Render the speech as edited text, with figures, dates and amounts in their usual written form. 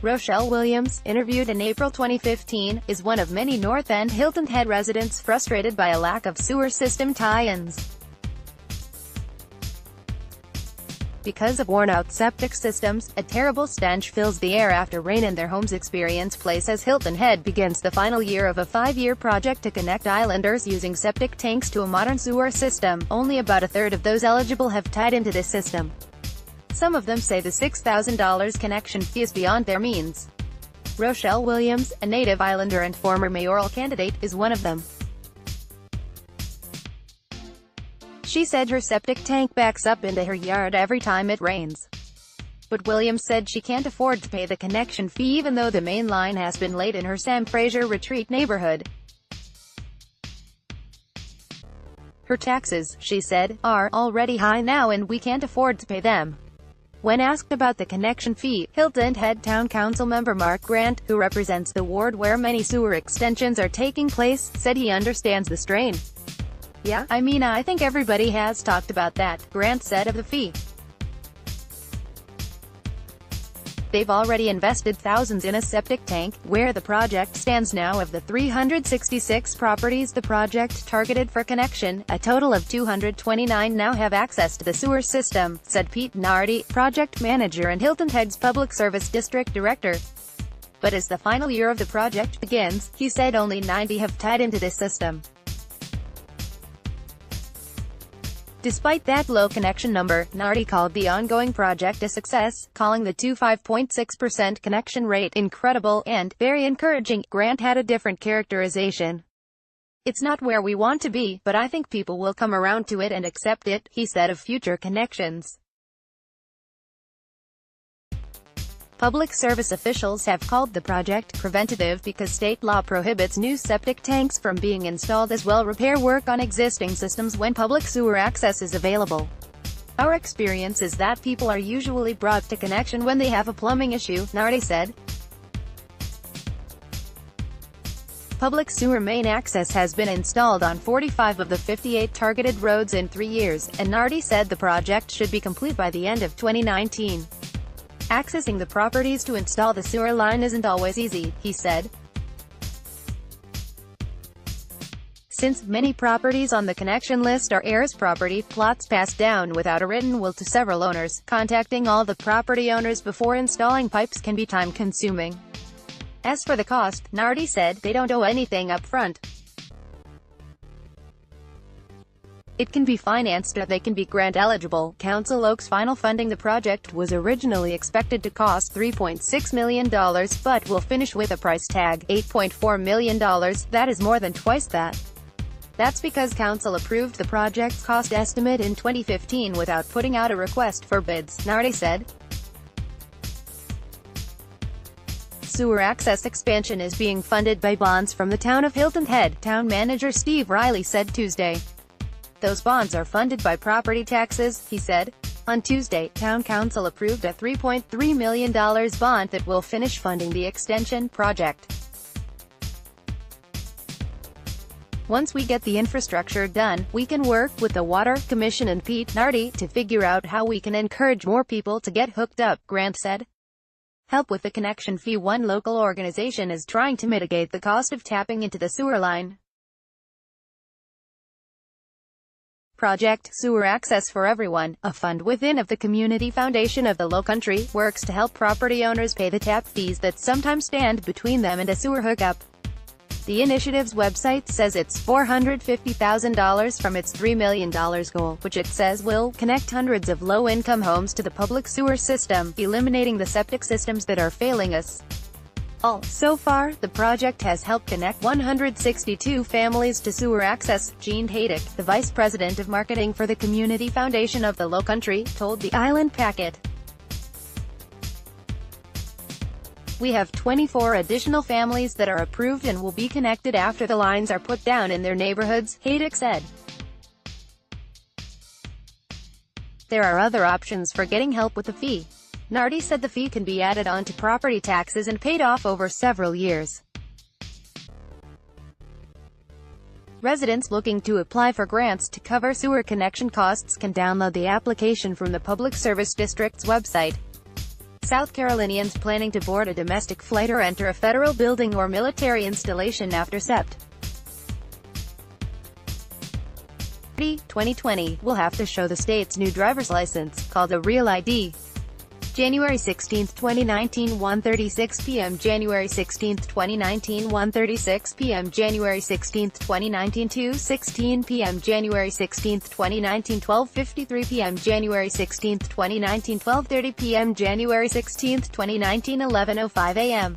Rochelle Williams, interviewed in April 2015, is one of many North End Hilton Head residents frustrated by a lack of sewer system tie-ins. Because of worn-out septic systems, a terrible stench fills the air after rain in their home's experience place as Hilton Head begins the final year of a 5-year project to connect islanders using septic tanks to a modern sewer system. Only about a third of those eligible have tied into this system. Some of them say the $6,000 connection fee is beyond their means. Rochelle Williams, a native islander and former mayoral candidate, is one of them. She said her septic tank backs up into her yard every time it rains. But Williams said she can't afford to pay the connection fee even though the main line has been laid in her Sam Fraser Retreat neighborhood. Her taxes, she said, are already high now and we can't afford to pay them. When asked about the connection fee, Hilton Head Town Council member Mark Grant, who represents the ward where many sewer extensions are taking place, said he understands the strain. "Yeah, I think everybody has talked about that," Grant said of the fee. They've already invested thousands in a septic tank. Where the project stands now, of the 366 properties the project targeted for connection, a total of 229 now have access to the sewer system, said Pete Nardi, project manager and Hilton Head's Public Service District Director. But as the final year of the project begins, he said only 90 have tied into this system. Despite that low connection number, Nardi called the ongoing project a success, calling the 25.6% connection rate incredible and very encouraging. Grant had a different characterization. "It's not where we want to be, but I think people will come around to it and accept it," he said of future connections. Public service officials have called the project preventative because state law prohibits new septic tanks from being installed as well repair work on existing systems when public sewer access is available. "Our experience is that people are usually brought to connection when they have a plumbing issue," Nardi said. Public sewer main access has been installed on 45 of the 58 targeted roads in 3 years, and Nardi said the project should be complete by the end of 2019. "Accessing the properties to install the sewer line isn't always easy," he said. Since many properties on the connection list are heirs property, plots passed down without a written will to several owners, contacting all the property owners before installing pipes can be time-consuming. As for the cost, Nardi said, they don't owe anything up front. It can be financed or they can be grant eligible. Council Oaks final funding. The project was originally expected to cost $3.6 million, but will finish with a price tag, $8.4 million. That is more than twice that. That's because Council approved the project's cost estimate in 2015 without putting out a request for bids, Nardi said. Sewer access expansion is being funded by bonds from the town of Hilton Head, town manager Steve Riley said Tuesday. "Those bonds are funded by property taxes," he said. On Tuesday, Town Council approved a $3.3 million bond that will finish funding the extension project. "Once we get the infrastructure done, we can work with the Water Commission and Pete Nardi to figure out how we can encourage more people to get hooked up," Grant said. Help with the connection fee. One local organization is trying to mitigate the cost of tapping into the sewer line. Project Sewer Access for Everyone, a fund within of the Community Foundation of the Lowcountry, works to help property owners pay the tap fees that sometimes stand between them and a sewer hookup. The initiative's website says it's $450,000 from its $3 million goal, which it says will connect hundreds of low-income homes to the public sewer system, eliminating the septic systems that are failing us. So far, the project has helped connect 162 families to sewer access. Gene Haydick, the vice president of marketing for the Community Foundation of the Lowcountry, told the Island Packet. "We have 24 additional families that are approved and will be connected after the lines are put down in their neighborhoods," Haydick said. "There are other options for getting help with the fee." Nardi said the fee can be added on to property taxes and paid off over several years. Residents looking to apply for grants to cover sewer connection costs can download the application from the Public Service District's website. South Carolinians planning to board a domestic flight or enter a federal building or military installation after Sept. 2020, will have to show the state's new driver's license, called a Real ID. January 16, 2019, 1:36 p.m. January 16, 2019, 1:36 p.m. January 16, 2019, 2:16 p.m. January 16, 2019, 12:53 p.m. January 16, 2019, 12:30 p.m. January 16, 2019, 11:05 a.m.